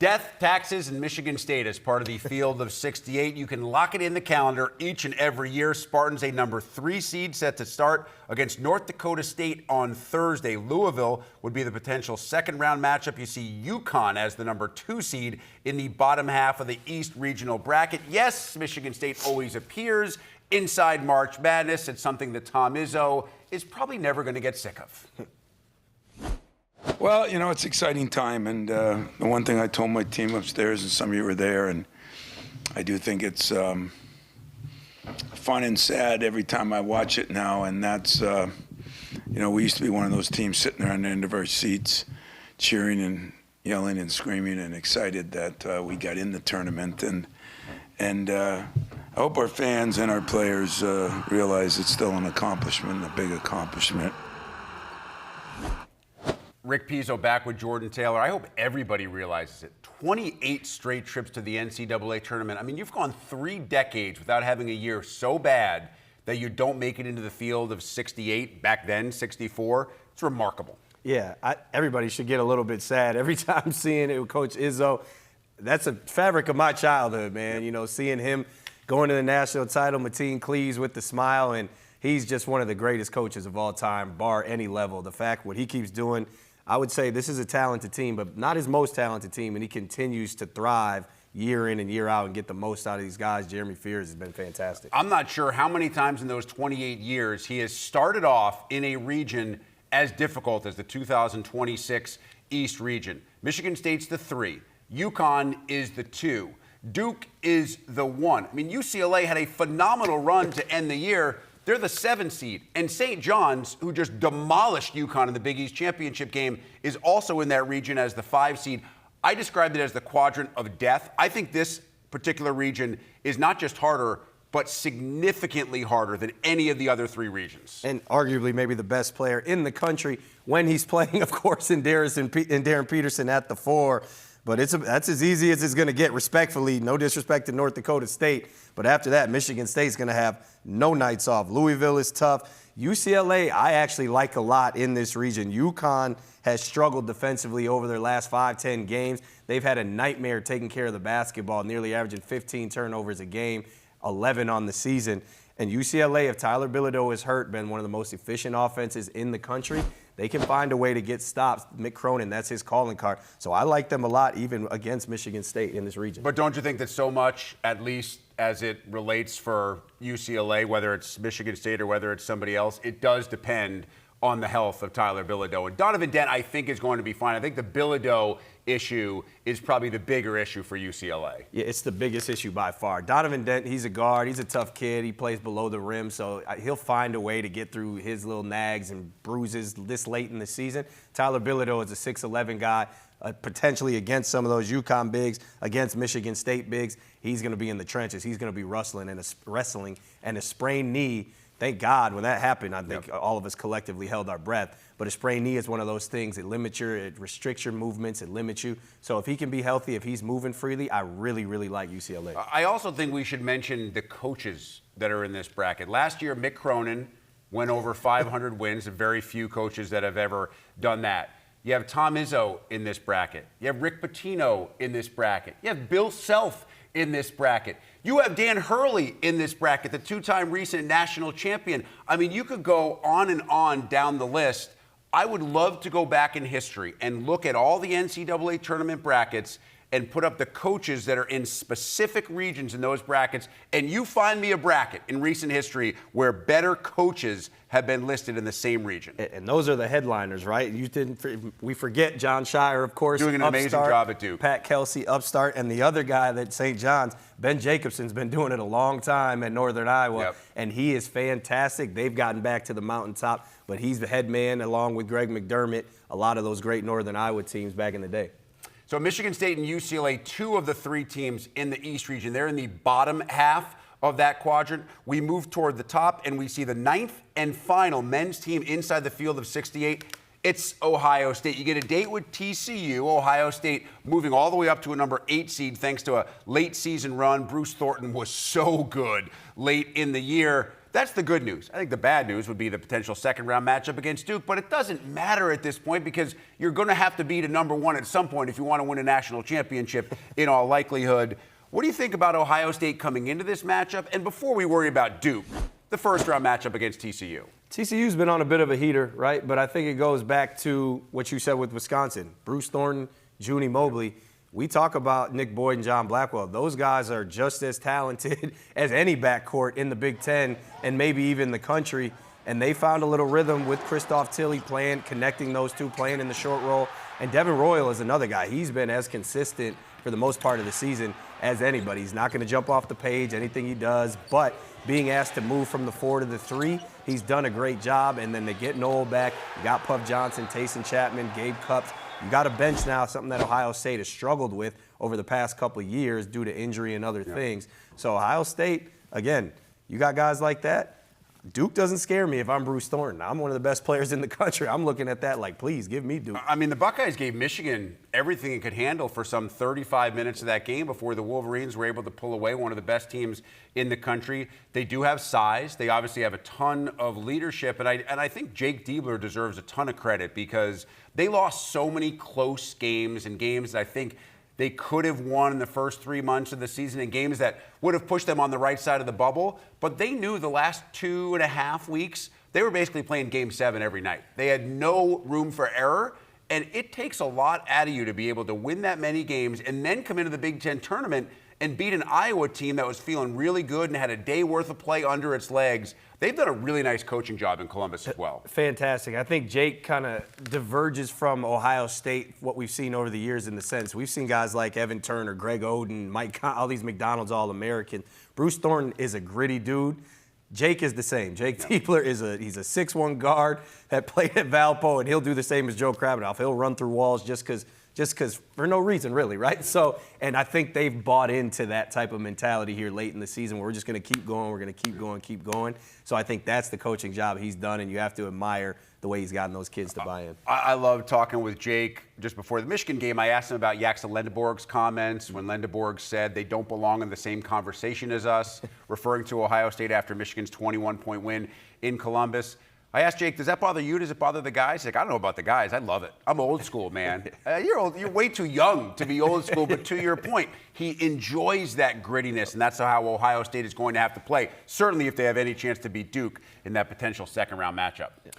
Death, taxes, and Michigan State as part of the field of 68. You can lock it in the calendar each and every year. Spartans, a number 3 seed, set to start against North Dakota State on Thursday. Louisville would be the potential second-round matchup. You see UConn as the number 2 seed in the bottom half of the East Regional bracket. Yes, Michigan State always appears inside March Madness. It's something that Tom Izzo is probably never going to get sick of. Well, you know, it's an exciting time, and the one thing I told my team upstairs, and some of you were there, and I do think it's fun and sad every time I watch it now, and that's, you know, we used to be one of those teams sitting there on the end of our seats, cheering and yelling and screaming and excited that we got in the tournament, and I hope our fans and our players realize it's still an accomplishment, a big accomplishment. Rick Pizzo back with Jordan Taylor. I hope everybody realizes it. 28 straight trips to the NCAA tournament. I mean, you've gone 3 decades without having a year so bad that you don't make it into the field of 68, back then 64. It's remarkable. Yeah, everybody should get a little bit sad every time seeing it with Coach Izzo. That's a fabric of my childhood, man. You know, seeing him going to the national title, Mateen Cleaves with the smile, and he's just one of the greatest coaches of all time, bar any level. The fact what he keeps doing, I would say this is a talented team, but not his most talented team, and he continues to thrive year in and year out and get the most out of these guys. Jeremy Fears has been fantastic. I'm not sure how many times in those 28 years he has started off in a region as difficult as the 2026 East region. Michigan State's the 3. UConn is the 2. Duke is the 1. I mean, UCLA had a phenomenal run to end the year. They're the 7 seed. And St. John's, who just demolished UConn in the Big East championship game, is also in that region as the 5 seed. I described it as the quadrant of death. I think this particular region is not just harder, but significantly harder than any of the other 3 regions. And arguably maybe the best player in the country when he's playing, of course, in Darren Peterson at the 4. But that's as easy as it's going to get, respectfully. No disrespect to North Dakota State. But after that, Michigan State's going to have no nights off. Louisville is tough. UCLA, I actually like a lot in this region. UConn has struggled defensively over their last 5-10 games. They've had a nightmare taking care of the basketball, nearly averaging 15 turnovers a game, 11 on the season. And UCLA, if Tyler Bilodeau is hurt, been one of the most efficient offenses in the country. They can find a way to get stops. Mick Cronin, that's his calling card. So I like them a lot, even against Michigan State in this region. But don't you think that so much, at least as it relates for UCLA, whether it's Michigan State or whether it's somebody else, it does depend on the health of Tyler Bilodeau. And Donovan Dent, I think, is going to be fine. I think the Bilodeau issue is probably the bigger issue for UCLA. Yeah, it's the biggest issue by far. Donovan Dent, he's a guard. He's a tough kid. He plays below the rim, so he'll find a way to get through his little nags and bruises this late in the season. Tyler Bilodeau is a 6'11 guy, potentially against some of those UConn bigs, against Michigan State bigs. He's going to be in the trenches. He's going to be wrestling and a sprained knee. Thank God when that happened, I think all of us collectively held our breath. But a sprained knee is one of those things. It restricts your movements. It limits you. So if he can be healthy, if he's moving freely, I really, really like UCLA. I also think we should mention the coaches that are in this bracket. Last year, Mick Cronin went over 500 wins. Very few coaches that have ever done that. You have Tom Izzo in this bracket. You have Rick Pitino in this bracket. You have Bill Self in this bracket. You have Dan Hurley in this bracket, the 2-time recent national champion. I mean, you could go on and on down the list. I would love to go back in history and look at all the NCAA tournament brackets and put up the coaches that are in specific regions in those brackets, and you find me a bracket in recent history where better coaches have been listed in the same region. And those are the headliners, right? We forget John Shire, of course. Doing an amazing job at Duke. Pat Kelsey, upstart, and the other guy at St. John's, Ben Jacobson's been doing it a long time at Northern Iowa, and he is fantastic. They've gotten back to the mountaintop, but he's the head man along with Greg McDermott, a lot of those great Northern Iowa teams back in the day. So Michigan State and UCLA, 2 of the 3 teams in the East region. They're in the bottom half of that quadrant. We move toward the top, and we see the 9th and final men's team inside the field of 68. It's Ohio State. You get a date with TCU. Ohio State moving all the way up to a number 8 seed thanks to a late season run. Bruce Thornton was so good late in the year. That's the good news. I think the bad news would be the potential second-round matchup against Duke, but it doesn't matter at this point because you're going to have to beat a number one at some point if you want to win a national championship in all likelihood. What do you think about Ohio State coming into this matchup? And before we worry about Duke, the first-round matchup against TCU. TCU's been on a bit of a heater, right? But I think it goes back to what you said with Wisconsin. Bruce Thornton, Junie Mobley. We talk about Nick Boyd and John Blackwell. Those guys are just as talented as any backcourt in the Big Ten and maybe even the country. And they found a little rhythm with Christoph Tilley playing, connecting those two, playing in the short roll. And Devin Royal is another guy. He's been as consistent for the most part of the season as anybody. He's not going to jump off the page, anything he does. But being asked to move from the 4 to the 3, he's done a great job. And then they get Noel back. You got Puff Johnson, Tayson Chapman, Gabe Cupps. You got a bench now, something that Ohio State has struggled with over the past couple of years due to injury and other things. So Ohio State, again, you got guys like that. Duke doesn't scare me if I'm Bruce Thornton. I'm one of the best players in the country. I'm looking at that like, please, give me Duke. I mean, the Buckeyes gave Michigan everything it could handle for some 35 minutes of that game before the Wolverines were able to pull away, one of the best teams in the country. They do have size. They obviously have a ton of leadership, and I think Jake Diebler deserves a ton of credit because they lost so many close games and games that I think they could have won in the first 3 months of the season in games that would have pushed them on the right side of the bubble. But they knew the last 2.5 weeks, they were basically playing Game 7 every night. They had no room for error. And it takes a lot out of you to be able to win that many games and then come into the Big Ten tournament and beat an Iowa team that was feeling really good and had a day worth of play under its legs. They've done a really nice coaching job in Columbus as well. Fantastic. I think Jake kind of diverges from Ohio State, what we've seen over the years in the sense. We've seen guys like Evan Turner, Greg Oden, Mike, all these McDonald's All-American. Bruce Thornton is a gritty dude. Jake is the same. Jake Diebler he's a 6'1" guard that played at Valpo, and he'll do the same as Joe Krabbenhoff. He'll run through walls just because for no reason, really, right? So, and I think they've bought into that type of mentality here late in the season where we're just going to keep going, we're going to keep going. So I think that's the coaching job he's done, and you have to admire the way he's gotten those kids to buy in. I love talking with Jake. Just before the Michigan game, I asked him about Jackson Lendeborg's comments when Lendeborg said they don't belong in the same conversation as us, referring to Ohio State after Michigan's 21-point win in Columbus. I asked Jake, does that bother you? Does it bother the guys? He's like, I don't know about the guys. I love it. I'm old school, man. You're old. You're way too young to be old school. But to your point, he enjoys that grittiness, and that's how Ohio State is going to have to play, certainly if they have any chance to beat Duke in that potential second-round matchup.